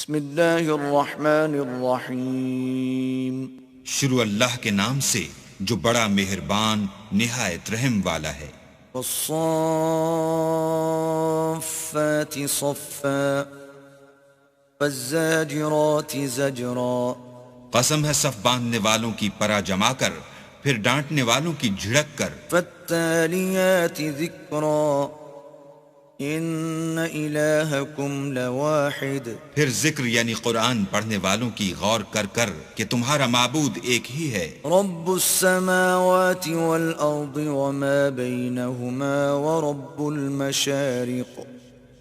بسم اللہ الرحمن الرحیم. شروع اللہ کے نام سے جو بڑا مہربان نہایت رحم والا ہے. والصافات صفا فالزاجرات زجرا. قسم ہے صف باندھنے والوں کی پرا جما کر، پھر ڈانٹنے والوں کی جھڑک کر. فالتالیات ذکرا ان الہکم لواحد. پھر ذکر یعنی قرآن پڑھنے والوں کی غور کر کر کہ تمہارا معبود ایک ہی ہے. رب السماوات والارض وما بینہما ورب المشارق.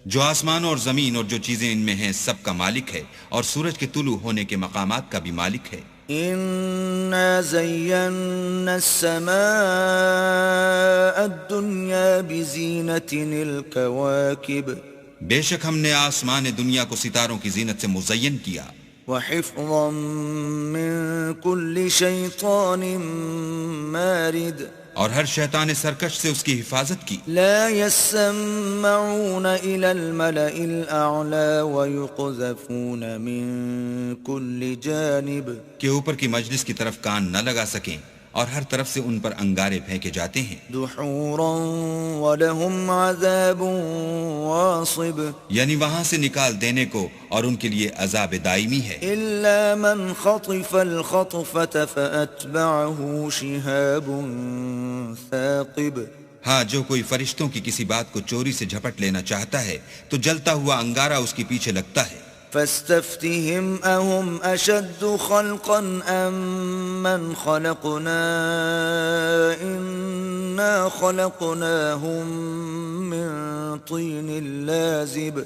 جو آسمانوں اور زمین اور جو چیزیں ان میں ہیں سب کا مالک ہے، اور سورج کے طلوع ہونے کے مقامات کا بھی مالک ہے. انا زینا السماء الدنیا بزینت الکواکب. بے شک ہم نے آسمان دنیا کو ستاروں کی زینت سے مزین کیا، وحفظا من کل شیطان مارد. اور ہر شیطان سرکش سے اس کی حفاظت کی. لا يسمعون إلى الملأ الأعلى ويقذفون من كل جانب. کہ اوپر کی مجلس کی طرف کان نہ لگا سکیں، اور ہر طرف سے ان پر انگارے پھینکے جاتے ہیں. دحورا ولهم عذاب واصب. یعنی وہاں سے نکال دینے کو، اور ان کے لیے عذاب دائمی ہے. إلا من خطف الخطفة فأتبعه شهاب ثاقب. ہاں، جو کوئی فرشتوں کی کسی بات کو چوری سے جھپٹ لینا چاہتا ہے تو جلتا ہوا انگارہ اس کے پیچھے لگتا ہے. فاستفتهم أهم أشد خلقا أم من خلقنا إنا خلقناهم من طين لازب.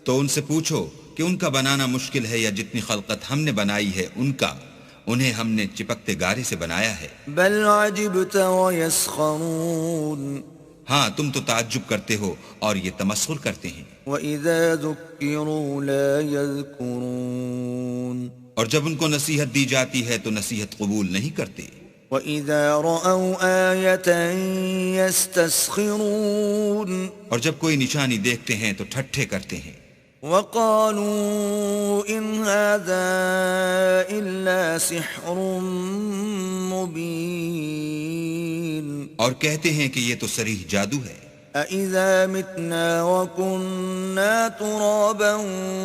تو ان سے پوچھو کہ ان کا بنانا مشکل ہے یا جتنی خلقت ہم نے بنائی ہے ان کا، انہیں ہم نے چپکتے گارے سے بنایا ہے. بل عجبت ويسخرون. ہاں، تم تو تعجب کرتے ہو اور یہ تمسخر کرتے ہیں. وإذا ذكروا لا يذكرون. اور جب ان کو نصیحت دی جاتی ہے تو نصیحت قبول نہیں کرتے. وإذا رأوا آية يستسخرون. اور جب کوئی نشانی دیکھتے ہیں تو ٹھٹھے کرتے ہیں. وقالوا إن هذا إلا سحر مبين. اور کہتے ہیں کہ یہ تو صریح جادو ہے. أإذا متنا وكنا ترابا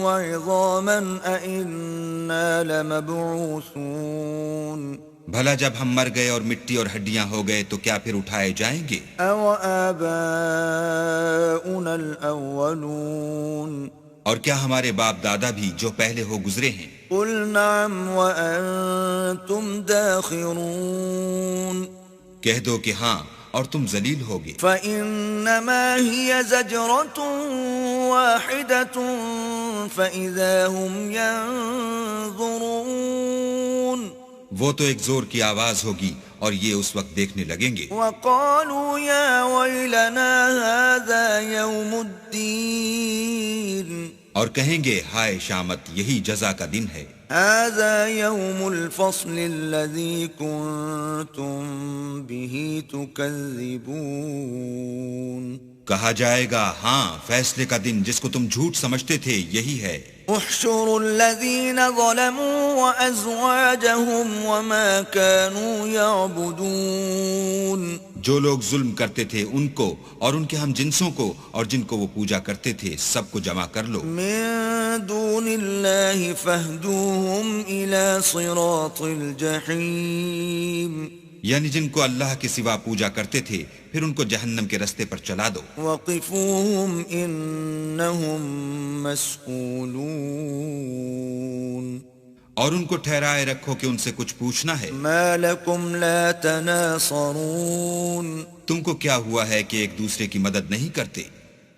وعظاما أإنا لمبعوثون. بھلا جب ہم مر گئے اور مٹی اور ہڈیاں ہو گئے تو کیا پھر اٹھائے جائیں گے؟ أو آباؤنا الأولون. اور کیا ہمارے باپ دادا بھی جو پہلے ہو گزرے ہیں؟ قل نعم وأنتم داخرون. کہہ دو کہ ہاں، اور تم ذلیل ہوگے. فإنما هي زجرة واحدة فإذا هم ينظرون. وہ تو ایک زور کی آواز ہوگی اور یہ اس وقت دیکھنے لگیں گے. وقالوا يا ويلنا هذا يوم الدين. اور کہیں گے ہائے شامت، یہی جزا کا دن ہے. هذا يوم الفصل الذي كنتم به تكذبون. کہا جائے گا ہاں، فیصلے کا دن جس کو تم جھوٹ سمجھتے تھے یہی ہے. احشروا الذين ظلموا وأزواجهم وما كانوا يعبدون. جو لوگ ظلم کرتے تھے ان کو اور ان کے ہم جنسوں کو اور جن کو وہ پوجا کرتے تھے سب کو جمع کر لو. من دون الله فاهدوهم إلى صراط الجحيم. یعنی جن کو اللہ کے سوا پوجا کرتے تھے پھر ان کو جہنم کے رستے پر چلا دو. وقفوهم إنهم مسئولون. اور ان کو ٹھہرائے رکھو کہ ان سے کچھ پوچھنا ہے. ما لكم لا تناصرون. تم کو کیا ہوا ہے کہ ایک دوسرے کی مدد نہیں کرتے؟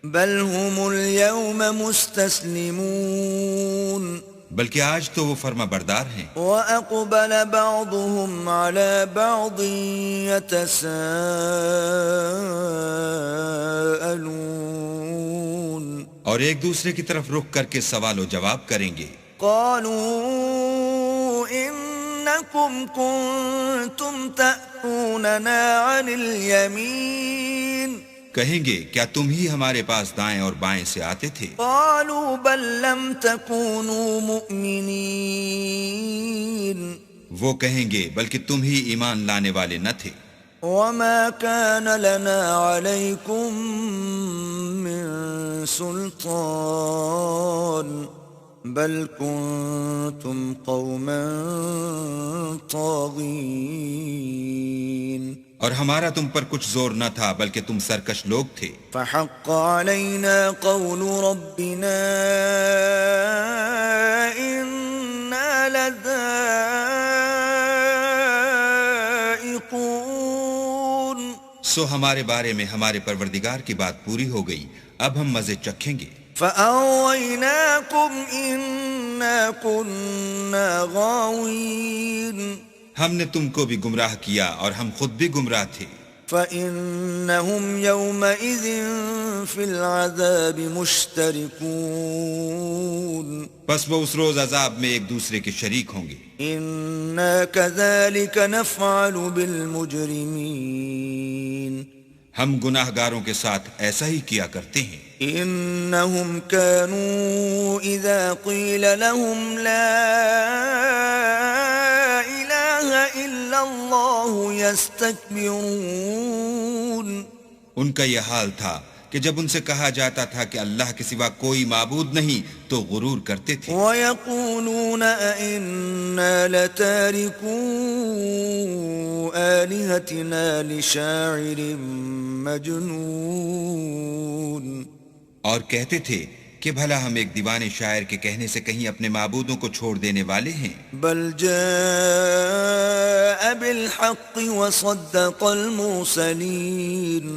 بل هم اليوم مستسلمون. بلکہ آج تو وہ فرما بردار ہیں. وأقبل بعضهم على بعض يتساءلون. اور ایک دوسرے کی طرف رخ کر کے سوال و جواب کریں گے. قالوا إنكم كنتم تأتوننا عن اليمين. کہیں گے کیا تم ہی ہمارے پاس دائیں اور بائیں سے آتے تھے؟ قالوا بل لم تكونوا مؤمنين وہ کہیں گے بلکہ تم ہی ایمان لانے والے نہ تھے۔ وما كان لنا عليكم من سلطان بل كنتم قوما طاغين اور ہمارا تم پر کچھ زور نہ تھا بلکہ تم سرکش لوگ تھے۔ فحق علينا قول ربنا إنا لذائقون سو ہمارے بارے میں ہمارے پروردگار کی بات پوری ہو گئی، اب ہم مزے چکھیں گے۔ فأغويناكم إنا كنا غاوين ہم نے تم کو بھی گمراہ کیا اور ہم خود بھی گمراہ تھے۔ فإنهم يومئذ في العذاب مشتركون بس وہ اس روز عذاب میں ایک دوسرے کے شریک ہوں گے۔ إنا كذلك نفعل بالمجرمين ہم گناہ گاروں کے ساتھ ایسا ہی کیا کرتے ہیں۔ إنهم كانوا إذا قيل لهم لا إله إلا الله يستكبرون ان کا یہ حال تھا کہ جب ان سے کہا جاتا تھا کہ اللہ کے سوا کوئی معبود نہیں تو غرور کرتے تھے۔ وَيَقُولُونَ أَإِنَّا لَتَارِكُو آلِهَتِنَا لِشَاعِرٍ مَجْنُونَ اور کہتے تھے کہ بھلا ہم ایک دیوانے شاعر کے کہنے سے کہیں اپنے معبودوں کو چھوڑ دینے والے ہیں۔ بل جاء بالحق وصدق المرسلین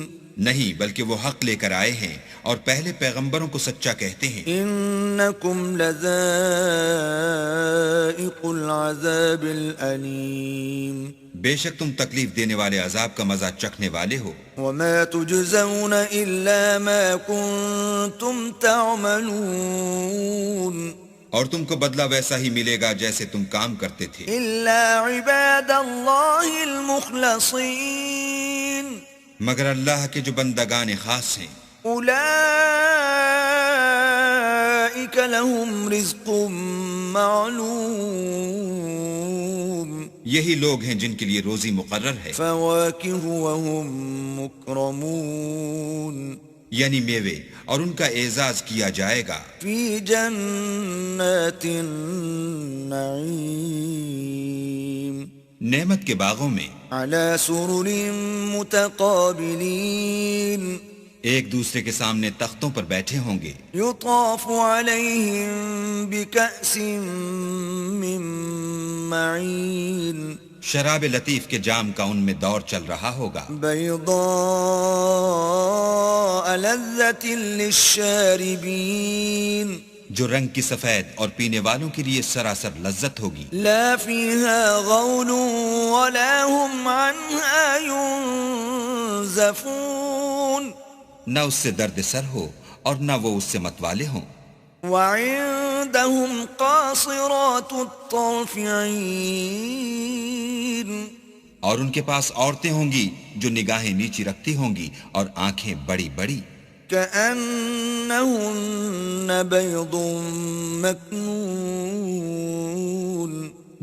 نہیں بلکہ وہ حق لے کر آئے ہیں اور پہلے پیغمبروں کو سچا کہتے ہیں۔ انکم لذائق العذاب الالیم بے شک تم تکلیف دینے والے عذاب کا مزہ چکھنے والے ہو۔ وما تجزون الا ما کنتم تعملون اور تم کو بدلہ ویسا ہی ملے گا جیسے تم کام کرتے تھے۔ الا عباد اللہ المخلصین مگر اللہ کے جو بندگان خاص ہیں، اولئک لهم رزق معلوم یہی لوگ ہیں جن کے لیے روزی مقرر ہے، فواکہ وهم مکرمون یعنی میوے، اور ان کا اعزاز کیا جائے گا فی جنات النعیم نعمت کے باغوں میں، علی سرر متقابلین ایک دوسرے کے سامنے تختوں پر بیٹھے ہوں گے۔ یطاف علیہم بکأس من معین شراب لطیف کے جام کا ان میں دور چل رہا ہوگا، بیضاء لذۃ للشاربین جو رنگ کی سفید اور پینے والوں کے لیے سراسر لذت ہوگی۔ لا فیہا غول ولا هم عنہا ینزفون نہ اس سے درد سر ہو اور نہ وہ اس سے متوالے ہوں۔ وعندهم قاصرات الطرف عین اور ان کے پاس عورتیں ہوں گی جو نگاہیں نیچی رکھتی ہوں گی اور آنکھیں بڑی بڑی، کأنہن بیض مکنون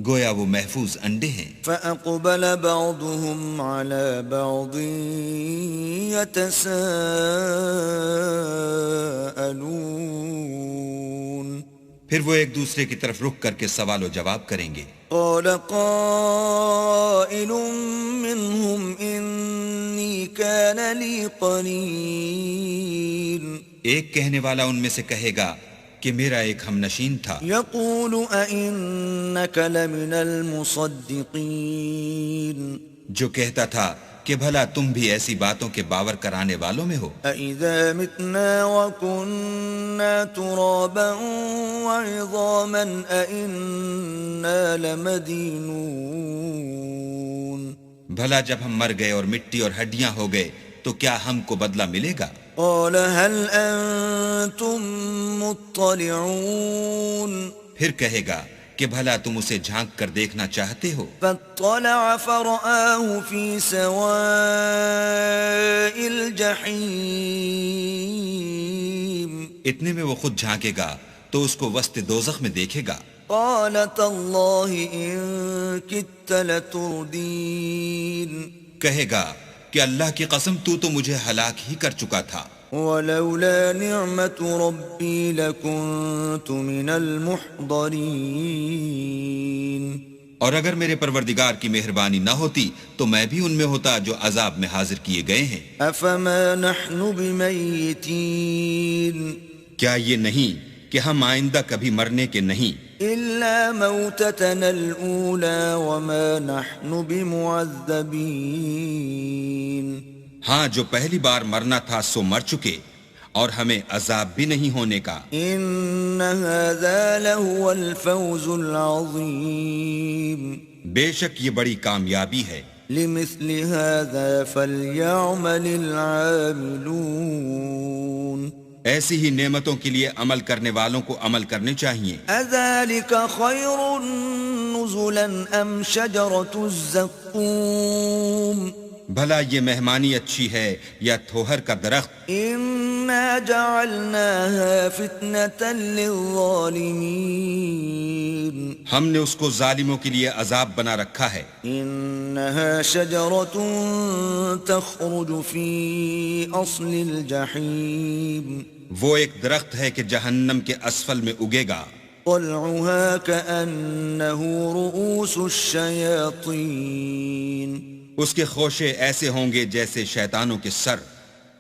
گویا وہ محفوظ انڈے ہیں۔ فأقبل بعضهم على بعض يتساءلون پھر وہ ایک دوسرے کی طرف رخ کر کے سوال و جواب کریں گے۔ قال قائل منهم إني كان لي قرين ایک کہنے والا ان میں سے کہے گا کہ میرا ایک ہم نشین تھا، يقول أئنك لمن المصدقين جو کہتا تھا کہ بھلا تم بھی ایسی باتوں کے باور کرانے والوں میں ہو۔ أَإِذَا مِتْنَا وَكُنَّا تُرَابًا وَعِظَامًا أَإِنَّا لَمَدِينُونَ بھلا جب ہم مر گئے اور مٹی اور ہڈیاں ہو گئے تو کیا ہم کو بدلہ ملے گا؟ قال هل أنتم مطلعون پھر کہے گا کہ بھلا تم اسے جھانک کر دیکھنا چاہتے ہو؟ فاطلع فرآه في سواء الجحيم اتنے میں وہ خود جھانکے گا تو اس کو وسط دوزخ میں دیکھے گا. قال تالله إن كدت لتردين کہے گا کہ اللہ کی قسم تو مجھے ہلاک ہی کر چکا تھا. ولولا نعمة ربي لكنت من المحضرين. اور اگر میرے پروردگار کی مہربانی نہ ہوتی تو میں بھی ان میں ہوتا جو عذاب میں حاضر کیے گئے ہیں. افما نحن بمیتین. کیا یہ نہیں کہ ہم آئندہ کبھی مرنے کے نہیں. الا موتتنا الاولى وما نحن بمعذبین. ہاں جو پہلی بار مرنا تھا سو مر چکے اور ہمیں عذاب بھی نہیں ہونے کا. ان هذا لهو الفوز العظیم. بے شک یہ بڑی کامیابی ہے. لمثل هذا فليعمل العاملون. ایسی ہی نعمتوں کے لیے عمل کرنے والوں کو عمل کرنے چاہیے. اذلك خیر نزلا ام شجرة الزقوم. بھلا یہ مہمانی اچھی ہے یا تھوہر کا درخت؟ انا جعلناها فتنة للظالمین. ہم نے اس کو ظالموں کے لیے عذاب بنا رکھا ہے. انها شجرة تخرج في اصل الجحیم. وہ ایک درخت ہے کہ جہنم کے اسفل میں اگے گا. طلعها كأنه رؤوس الشیاطین. اس کے خوشے ایسے ہوں گے جیسے شیطانوں کے سر.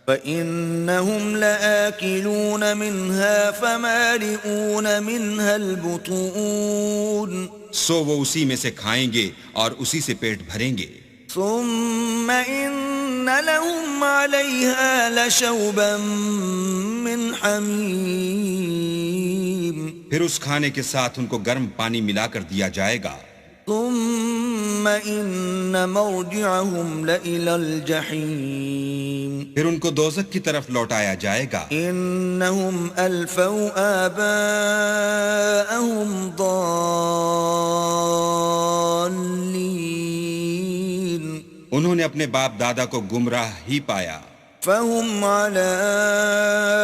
فَإِنَّهُمْ لَآكِلُونَ مِنْهَا فَمَالِئُونَ مِنْهَا الْبُطُونَ. سو وہ اسی میں سے کھائیں گے اور اسی سے پیٹ بھریں گے. ثُمَّ إِنَّ لَهُمْ عَلَيْهَا لَشَوْبًا مِّنْ حَمِيمٍ. پھر اس کھانے کے ساتھ ان کو گرم پانی ملا کر دیا جائے گا. ثم ان مرجعهم لإلى الجحیم. پھر ان کو دوزخ کی طرف لوٹایا جائے گا. انہم الفوا آباءهم ضالین. انہوں نے اپنے باپ دادا کو گمراہ ہی پایا. فهم على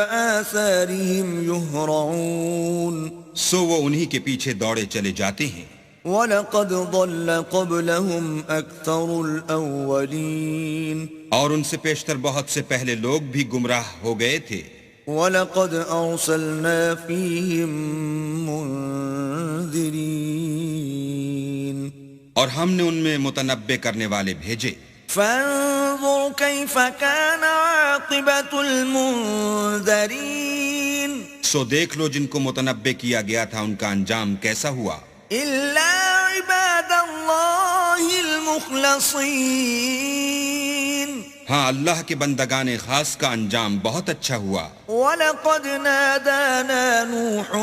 آثارهم يهرعون. سو وہ انہی کے پیچھے دوڑے چلے جاتے ہیں. وَلَقَدْ ضَلَّ قَبْلَهُمْ أَكْثَرُ الْأَوَّلِينَ. اور ان سے پیشتر بہت سے پہلے لوگ بھی گمراہ ہو گئے تھے. وَلَقَدْ أَرْسَلْنَا فِيهِمْ مُنذِرِينَ. اور ہم نے ان میں متنبع کرنے والے بھیجے. فَانظُرْ كَيْفَ كَانَ عَاقِبَةُ الْمُنذَرِينَ. سو دیکھ لو جن کو متنبع کیا گیا تھا ان کا انجام کیسا ہوا. إِلَّا عِبَادَ اللَّهِ الْمُخْلَصِينَ. ہاں اللہ کے بندگان خاص کا انجام بہت اچھا ہوا. وَلَقَدْ نَادَانَا نُوحٌ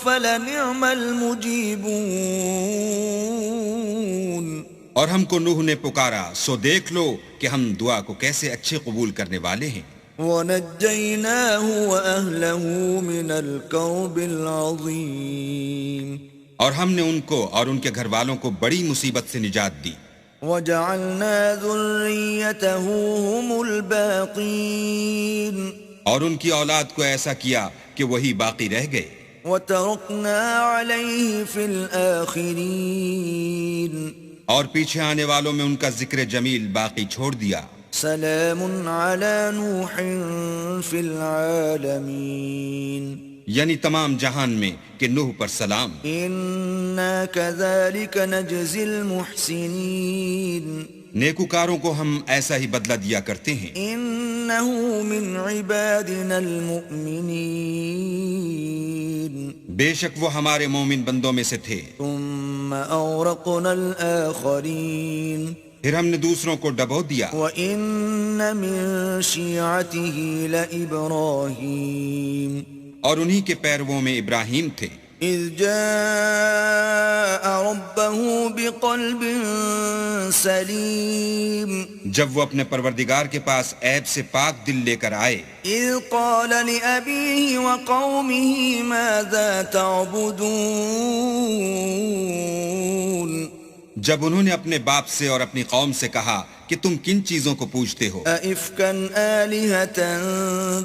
فَلَنِعْمَ الْمُجِيبُونَ. اور ہم کو نوح نے پکارا سو دیکھ لو کہ ہم دعا کو کیسے اچھے قبول کرنے والے ہیں. وَنَجَّيْنَاهُ وَأَهْلَهُ مِنَ الْكَرْبِ الْعَظِيمِ. اور ہم نے ان کو اور ان کے گھر والوں کو بڑی مصیبت سے نجات دی. وَجَعَلْنَا ذُرِّيَّتَهُ هُمُ الْبَاقِينَ. اور ان کی اولاد کو ایسا کیا کہ وہی باقی رہ گئے. وَتَرَكْنَا عَلَيْهِ فِي الْآخِرِينَ. اور پیچھے آنے والوں میں ان کا ذکر جمیل باقی چھوڑ دیا. سلام علی نوح فی العالمین. یعنی تمام جہان میں کہ نوح پر سلام. انا کذالک نجزی المحسنین. نیکوکاروں کو ہم ایسا ہی بدلہ دیا کرتے ہیں. انہ من عبادنا المؤمنین. بے شک وہ ہمارے مومن بندوں میں سے تھے. ثم اورقنا الاخرین. پھر ہم نے دوسروں کو ڈبو دیا. وَإِنَّ مِن شِيعَتِهِ لَإِبْرَاهِيمَ. اور انہی کے پیرووں میں ابراہیم تھے. إذ جاء ربه بقلب سليم جب وہ اپنے پروردگار کے پاس عیب سے پاک دل لے کر آئے. إذ قال لأبيه وقومه ماذا تعبدون جب انہوں نے اپنے باپ سے اور اپنی قوم سے کہا کہ تم کن چیزوں کو پوجتے ہو؟ أئفكا آلهة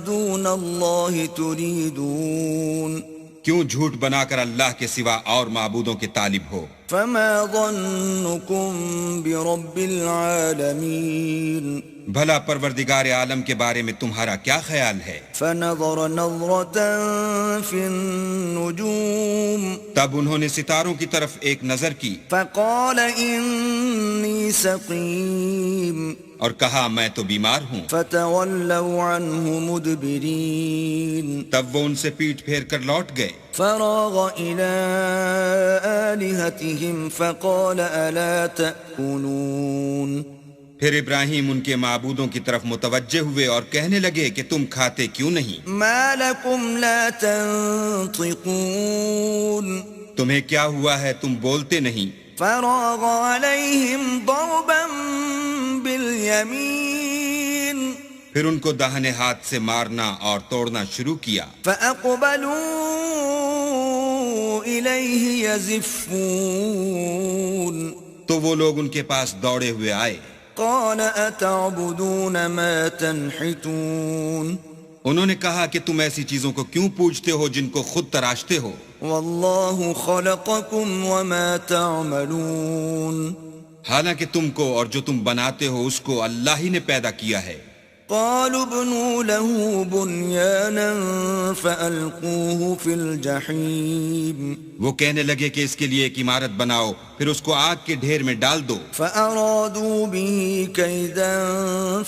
دون الله تريدون کیوں جھوٹ بنا کر اللہ کے سوا اور معبودوں کے طالب ہو؟ فما ظنكم برب العالمين بھلا پروردگار عالم کے بارے میں تمہارا کیا خیال ہے؟ فنظر نظرة في النجوم تب انہوں نے ستاروں کی طرف ایک نظر کی فقال إني سقيم اور کہا میں تو بیمار ہوں. فتولوا عنه مدبرين تب وہ ان سے پیٹھ پھیر کر لوٹ گئے. فراغ إلى آلهتهم فقال ألا تأكلون پھر ابراہیم ان کے معبودوں کی طرف متوجہ ہوئے اور کہنے لگے کہ تم کھاتے کیوں نہیں؟ ما لكم لا تنطقون تمہیں کیا ہوا ہے تم بولتے نہیں؟ فراغ عليهم ضربا باليمين پھر ان کو داہنے ہاتھ سے مارنا اور توڑنا شروع کیا. فأقبلوا إليه يزفون تو وہ لوگ ان کے پاس دوڑے ہوئے آئے. قال أتعبدون ما تنحتون انہوں نے کہا کہ تم ایسی چیزوں کو کیوں پوجتے ہو جن کو خود تراشتے ہو؟ والله خلقكم وما تعملون حالانکہ تم کو اور جو تم بناتے ہو اس کو اللہ ہی نے پیدا کیا ہے. قالوا ابنوا له بنيانا فألقوه في الجحيم وہ کہنے لگے کہ اس کے لیے ایک عمارت بناؤ پھر اس کو آگ کے ڈھیر میں ڈال دو. فأرادوا به كيدا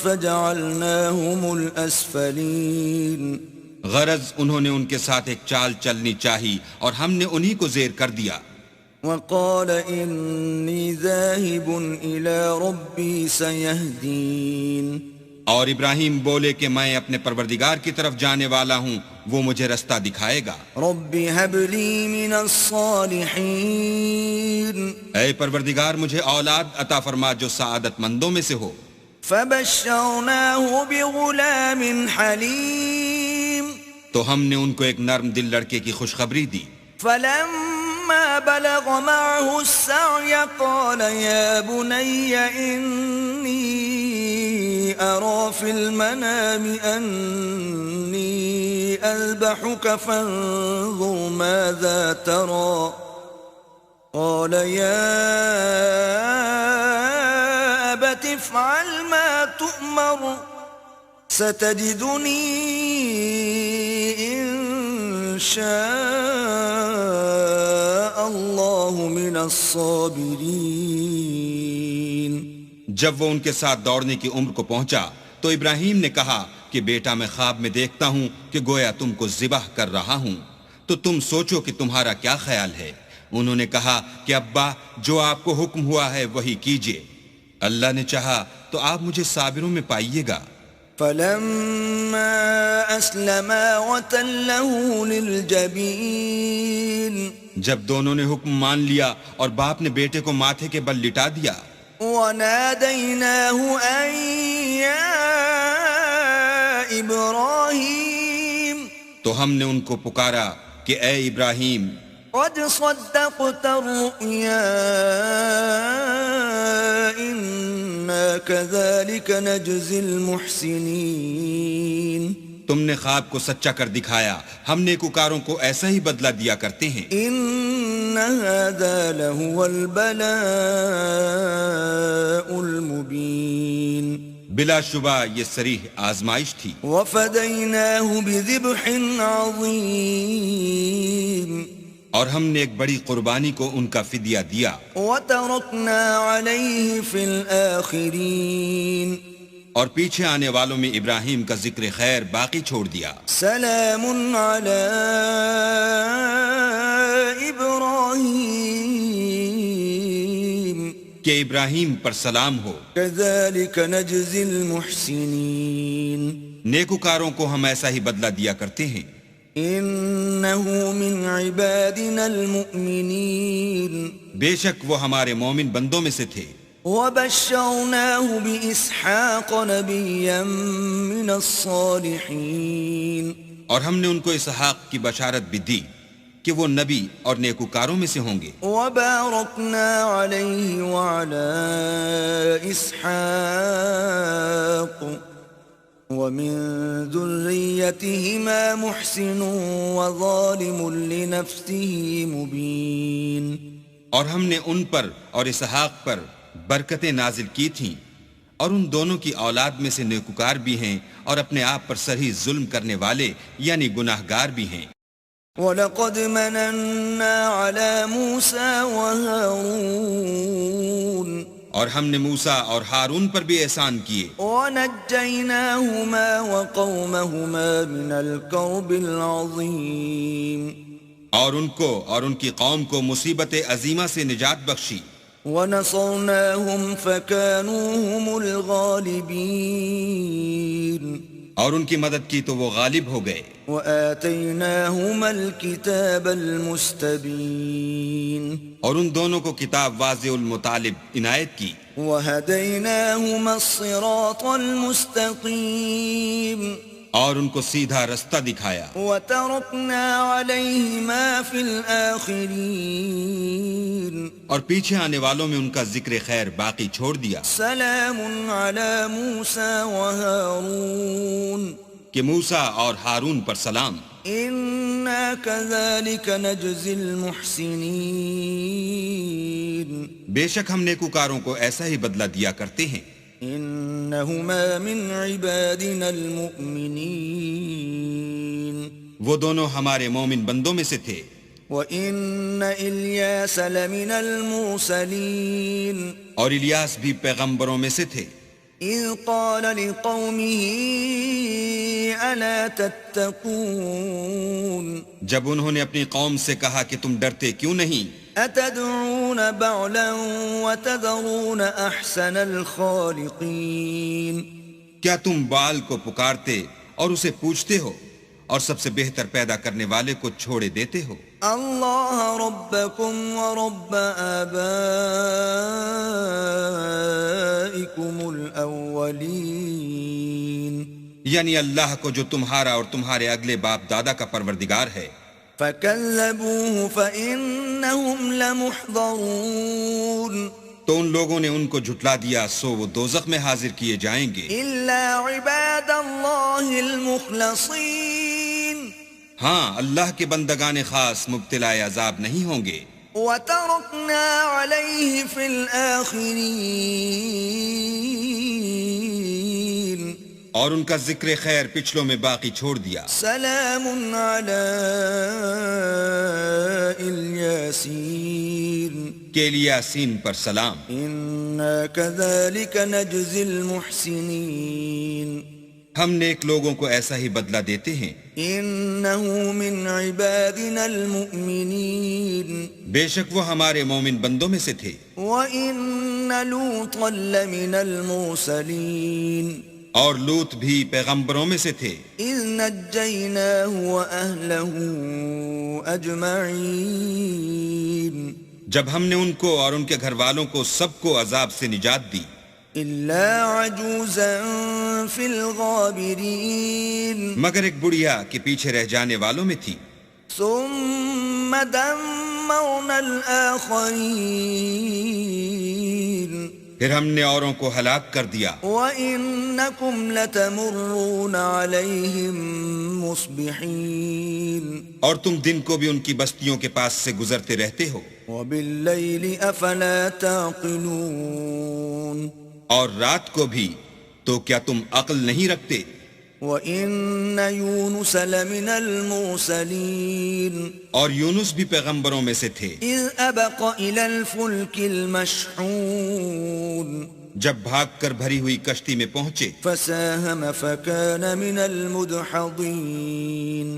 فجعلناهم الأسفلين غرض انہوں نے ان کے ساتھ ایک چال چلنی چاہی اور ہم نے انہی کو زیر کر دیا. وقال إني ذاهب إلى ربي سيهدين اور ابراہیم بولے کہ میں اپنے پروردگار کی طرف جانے والا ہوں، وہ مجھے رستہ دکھائے گا. رب هب لي من الصالحين اے پروردگار مجھے اولاد عطا فرما جو سعادت مندوں میں سے ہو. فبشرناه بغلام حليم تو ہم نے ان کو ایک نرم دل لڑکے کی خوشخبری دی. فلما بلغ معه السعي قال يا بني إني أرى في المنام أني أذبحك فانظر ماذا ترى قال يا أبت افعل ما تؤمر ستجدني إن شاء الله من الصابرين جب وہ ان کے ساتھ دوڑنے کی عمر کو پہنچا تو ابراہیم نے کہا کہ بیٹا میں خواب میں دیکھتا ہوں کہ گویا تم کو ذبح کر رہا ہوں، تو تم سوچو کہ تمہارا کیا خیال ہے؟ انہوں نے کہا کہ ابا جو آپ کو حکم ہوا ہے وہی کیجئے، اللہ نے چاہا تو آپ مجھے صابروں میں پائیے گا. فلما أسلما وتله للجبين جب دونوں نے حکم مان لیا اور باپ نے بیٹے کو ماتھے کے بل لٹا دیا، وناديناه أن يا إبراهيم تو ہم نے ان کو پکارا کہ اے ابراہیم قد صدقت الرؤيا إنا كذلك نجزي المحسنين تم نے خواب کو سچا کر دکھایا، ہم نیکوکاروں کو ایسا ہی بدلہ دیا کرتے ہیں. إن هذا لهو البلاء المبين بلا شبہ یہ صریح آزمائش تھی. وفديناه بذبح عظيم اور ہم نے ایک بڑی قربانی کو ان کا فدیہ دیا. وتركنا عليه في الآخرين اور پیچھے آنے والوں میں ابراہیم کا ذکر خیر باقی چھوڑ دیا. سلام على إبراهيم کہ ابراہیم پر سلام ہو. كذلك نجزي المحسنين نیکوکاروں کو ہم ایسا ہی بدلہ دیا کرتے ہیں. إنه من عبادنا المؤمنين بے شک وہ ہمارے مومن بندوں میں سے تھے. وبشرناه بإسحاق نبيا من الصالحين اور ہم نے ان کو اسحاق کی بشارت بھی دی کہ وہ نبی اور نیکوکاروں میں سے ہوں گے. وباركنا عليه وعلى إسحاق ومن ذريتهما محسن وظالم لنفسه مبين. اور ہم نے ان پر اور اسحاق پر برکتیں نازل کی تھیں اور ان دونوں کی اولاد میں سے نیکوکار بھی ہیں اور اپنے آپ پر صریح ظلم کرنے والے یعنی گناہگار بھی ہیں. وَلَقَدْ مَنَنَّا عَلَى مُوسَى وَهَارُونَ اور ہم نے موسیٰ اور ہارون پر بھی احسان کیے. وَنَجَّيْنَاهُمَا وَقَوْمَهُمَا مِنَ الْكَرْبِ الْعَظِيمِ اور ان کو اور ان کی قوم کو مصیبت عظیمہ سے نجات بخشی. وَنَصَرْنَاهُمْ فَكَانُوا هُمُ الْغَالِبِينَ اور ان کی مدد کی تو وہ غالب ہو گئے. وَآتَيْنَاهُمَا الْكِتَابَ الْمُسْتَبِينَ اور ان دونوں کو کتاب واضح المطالب عنایت کی. وَهَدَيْنَاهُمَا الصِّرَاطَ الْمُسْتَقِيمَ اور ان کو سیدھا رستہ دکھایا. وَتَرَكْنَا عَلَيْهِمَا فِي الْآخِرِينَ اور پیچھے آنے والوں میں ان کا ذکر خیر باقی چھوڑ دیا. سلام علی موسیٰ وہارون کہ موسیٰ اور ہارون پر سلام. اِنَّا كَذَلِكَ نَجْزِي الْمُحْسِنِينَ بے شک ہم نیکوکاروں کو ایسا ہی بدلہ دیا کرتے ہیں. انہما من عبادنا المؤمنین وہ دونوں ہمارے مومن بندوں میں سے تھے. وَإِنَّ إِلْيَاسَ لَمِنَ الْمُرْسَلِينَ اور الیاس بھی پیغمبروں میں سے تھے. اِذْ قَالَ لِقَوْمِهِ أَلَا تَتَّقُونَ جب انہوں نے اپنی قوم سے کہا کہ تم ڈرتے کیوں نہیں. أَتَدْعُونَ بَعْلًا وَتَذَرُونَ أَحْسَنَ الْخَالِقِينَ کیا تم بال کو پکارتے اور اسے پوچھتے ہو اور سب سے بہتر پیدا کرنے والے کو چھوڑے دیتے ہو. اللہ ربکم ورب آبائکم الاولین یعنی اللہ کو جو تمہارا اور تمہارے اگلے باپ دادا کا پروردگار ہے. فَكَذَّبُوهُ فَإِنَّهُمْ لَمُحْضَرُونَ تو ان لوگوں نے ان کو جھٹلا دیا سو وہ دوزخ میں حاضر کیے جائیں گے. إِلَّا عِبَادَ اللَّهِ الْمُخْلَصِينَ ہاں اللہ کے بندگان خاص مبتلا عذاب نہیں ہوں گے. وَتَرَكْنَا عَلَيْهِ فِي الْآخِرِينَ اور ان کا ذکر خیر پچھلوں میں باقی چھوڑ دیا. سلام علی الیاسین کہ الیاسین پر سلام. انا کذالک نجزی المحسنین ہم نیک لوگوں کو ایسا ہی بدلہ دیتے ہیں. انه من عبادنا المؤمنین بے شک وہ ہمارے مومن بندوں میں سے تھے. وَإِنَّ لُوطًا لَمِنَ الْمُرْسَلِينَ اور لوط بھی پیغمبروں میں سے تھے. اِذْ نَجَّيْنَاهُ وَأَهْلَهُ أَجْمَعِينَ جب ہم نے ان کو اور ان کے گھر والوں کو سب کو عذاب سے نجات دی. إِلَّا عَجُوزًا فِي الْغَابِرِينَ مگر ایک بڑھیا کے پیچھے رہ جانے والوں میں تھی. ثُمَّ دَمَّرْنَا الْآخَرِينَ پھر ہم نے اوروں کو ہلاک کر دیا. وَإِنَّكُمْ لَتَمُرُّونَ عَلَيْهِمْ مُصْبِحِينَ اور تم دن کو بھی ان کی بستیوں کے پاس سے گزرتے رہتے ہو. وَبِاللَّيْلِ أَفَلَا تَعْقِلُونَ اور رات کو بھی تو کیا تم عقل نہیں رکھتے. وَإِنَّ يُونُسَ لَمِنَ الْمُرْسَلِينَ اور یونس بھی پیغمبروں میں سے تھے. إِذْ أَبَقَ إِلَى الْفُلْكِ الْمَشْحُونَ جب بھاگ کر بھری ہوئی کشتی میں پہنچے. فَسَاهَمَ فَكَانَ مِنَ الْمُدْحَضِينَ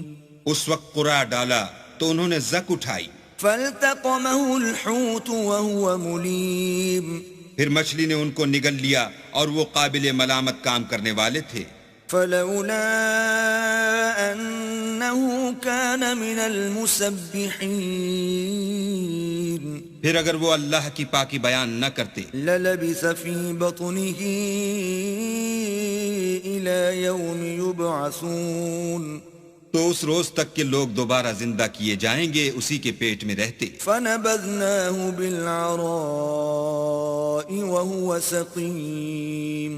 اس وقت قرعہ ڈالا تو انہوں نے زک اٹھائی. فَالْتَقَمَهُ الْحُوتُ وَهُوَ مُلِيمٌ پھر مچھلی نے ان کو نگل لیا اور وہ قابل ملامت کام کرنے والے تھے. فَلَوْلَا أَنَّهُ إنه كان من المسبحين پھر اگر وہ اللہ کی پاکی بیان نہ کرتے للبث في بطنه إلى يوم يبعثون تو اس روز تک کہ لوگ دوبارہ زندہ کیے جائیں گے اسی کے پیٹ میں رہتے. فنبذناه بالعراء وهو سقيم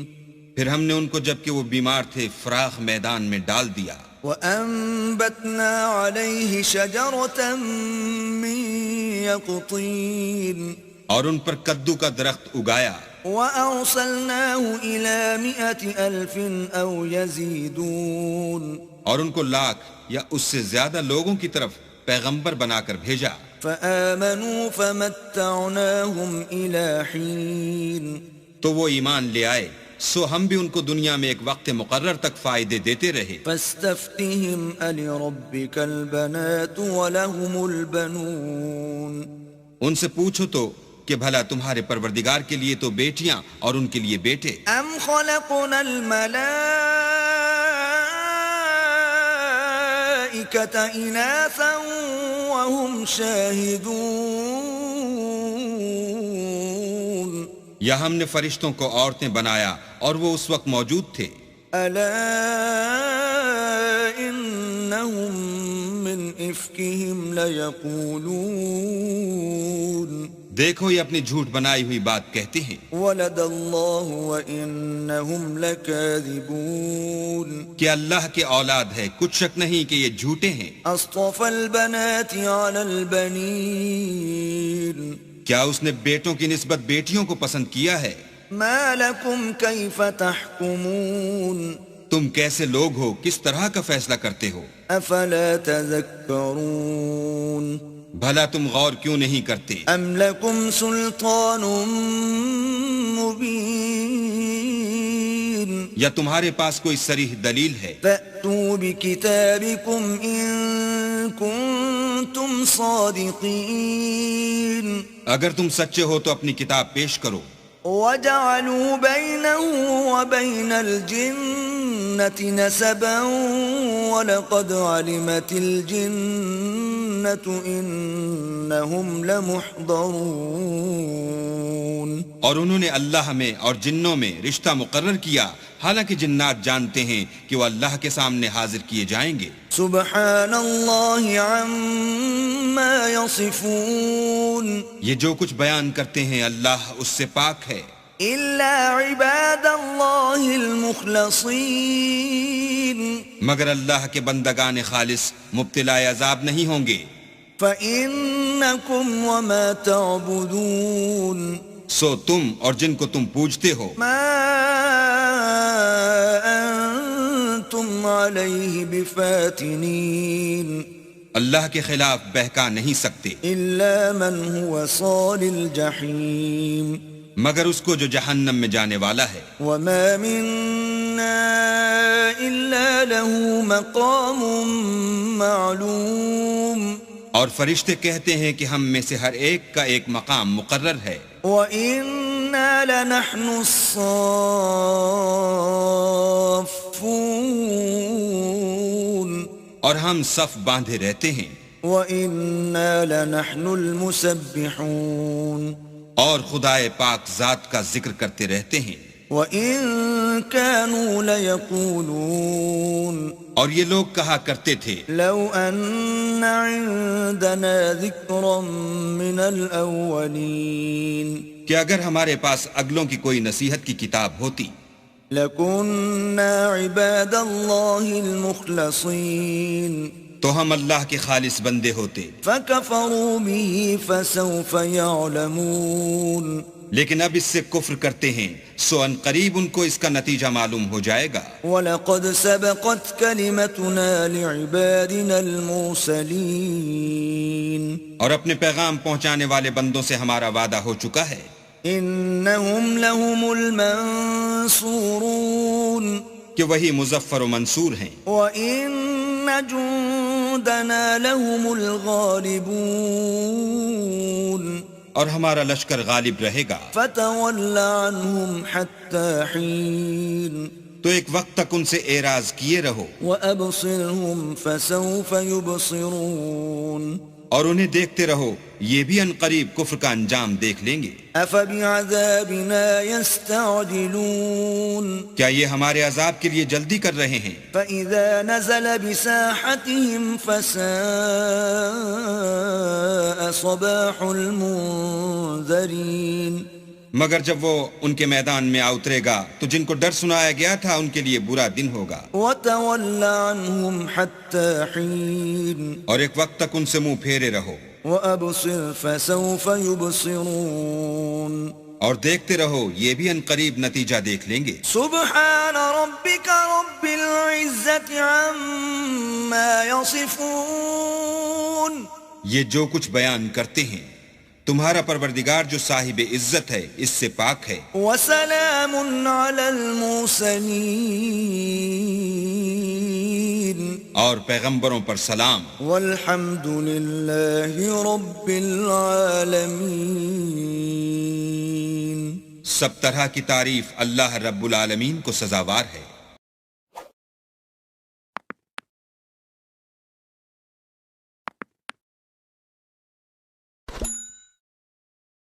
پھر ہم نے ان کو جبکہ وہ بیمار تھے فراخ میدان میں ڈال دیا. وأنبتنا عليه شجرة من يقطين اور ان پر کدو کا درخت اگایا. وأرسلناه إلى 100,000 أو يزيدون اور ان کو لاکھ یا اس سے زیادہ لوگوں کی طرف پیغمبر بنا کر بھیجا. فآمنوا فمتعناهم إلى حين تو وہ ایمان لے آئے سو ہم بھی ان کو دنیا میں ایک وقت مقرر تک فائدے دیتے رہے. فاستفتهم ألربك البنات ولهم البنون ان سے پوچھو تو کہ بھلا تمہارے پروردگار کے لیے تو بیٹیاں اور ان کے لیے بیٹے. أم خلقنا الملائكة إناثا وهم شاهدون یا ہم نے فرشتوں کو عورتیں بنایا اور وہ اس وقت موجود تھے. ألا إنهم من إفكهم ليقولون دیکھو یہ اپنی جھوٹ بنائی ہوئی بات کہتے ہیں. ولد الله وإنهم لكاذبون کہ اللہ کے اولاد ہے کچھ شک نہیں کہ یہ جھوٹے ہیں. أصطفى البنات على البنين کیا اس نے بیٹوں کی نسبت بیٹیوں کو پسند کیا ہے؟ ما لكم كيف تحكمون تم کیسے لوگ ہو کس طرح کا فیصلہ کرتے ہو؟ أفلا تذكرون بھلا تم غور کیوں نہیں کرتے؟ أم لكم سلطان مبين یا تمہارے پاس کوئی صریح دلیل ہے؟ فأتوا بكتابكم إن كنتم صادقين اگر تم سچے ہو تو اپنی کتاب پیش کرو. وجعلوا بينه وبين الجنة نسبا ولقد علمت الجنة إنهم لمحضرون اور انہوں نے اللہ میں اور جنوں میں رشتہ مقرر کیا حالانکہ جنات جانتے ہیں کہ وہ اللہ کے سامنے حاضر کیے جائیں گے. سبحان الله عما يصفون یہ جو کچھ بیان کرتے ہیں اللہ اس سے پاک ہے إلا عباد الله المخلصين مگر اللہ کے بندگان خالص مبتلا عذاب نہیں ہوں گے. فإنكم وما تعبدون سو تم اور جن کو تم پوجتے ہو ما أنتم عليه بفاتنين اللہ کے خلاف بہکا نہیں سکتے إلا من هو صال الجحيم مگر اس کو جو جہنم میں جانے والا ہے. وما منا إلا له مقام معلوم اور فرشتے کہتے ہیں کہ ہم میں سے ہر ایک کا ایک مقام مقرر ہے. وَإِنَّا لَنَحْنُ الصَّافُّونَ اور ہم صف باندھے رہتے ہیں. وَإِنَّا لَنَحْنُ الْمُسَبِّحُونَ اور خدائے پاک ذات کا ذکر کرتے رہتے ہیں. وَإِن كَانُوا لَيَقُولُونَ اور یہ لوگ کہا کرتے تھے لَوْ أَنَّ عِندَنَا ذِكْرًا مِّنَ الْأَوَّلِينَ کہ اگر ہمارے پاس اگلوں کی کوئی نصیحت کی کتاب ہوتی لَكُنَّا عِبَادَ اللَّهِ الْمُخْلَصِينَ تو ہم اللہ کے خالص بندے ہوتے. فَكَفَرُوا بِهِ فَسَوْفَ يَعْلَمُونَ لیکن اب اس سے کفر کرتے ہیں سو ان قریب ان کو اس کا نتیجہ معلوم ہو جائے گا. وَلَقَدْ سَبَقَتْ كَلِمَتُنَا لِعِبَادِنَا الْمُرْسَلِينَ اور اپنے پیغام پہنچانے والے بندوں سے ہمارا وعدہ ہو چکا ہے إِنَّهُمْ لَهُمُ الْمَنصُورُونَ کہ وہی مظفر و منصور ہیں. وَإِنَّ جُندَنَا لَهُمُ الْغَالِبُونَ اور ہمارا لشکر غالب رہے گا. فَتَوَلَّ عَنْهُمْ حَتَّى حِينٍ تو تو ایک وقت تک ان سے اعراض کیے رہو وأبصرهم فسوف يبصرون اور انہیں دیکھتے رہو، یہ بھی ان قریب کفر کا انجام دیکھ لیں گے۔ أفبعذابنا يستعجلون کیا یہ ہمارے عذاب کے لیے جلدی کر رہے ہیں؟ فإذا نزل بساحتهم فساء صباح المنذرين مگر جب وہ ان کے میدان میں آ اترے گا تو جن کو ڈر سنایا گیا تھا ان کے لیے برا دن ہوگا۔ وتول عنهم حتى حين اور ایک وقت تک ان سے منہ پھیرے رہو وأبصر فسوف يبصرون اور دیکھتے رہو، یہ بھی ان قریب نتیجہ دیکھ لیں گے۔ سبحان ربك رب العزة عما يصفون یہ جو کچھ بیان کرتے ہیں، تمہارا پروردگار جو صاحب عزت ہے اس سے پاک ہے۔ وسلام على المرسلين اور پیغمبروں پر سلام۔ والحمد لله رب العالمين سب طرح کی تعریف اللہ رب العالمین کو سزاوار ہے۔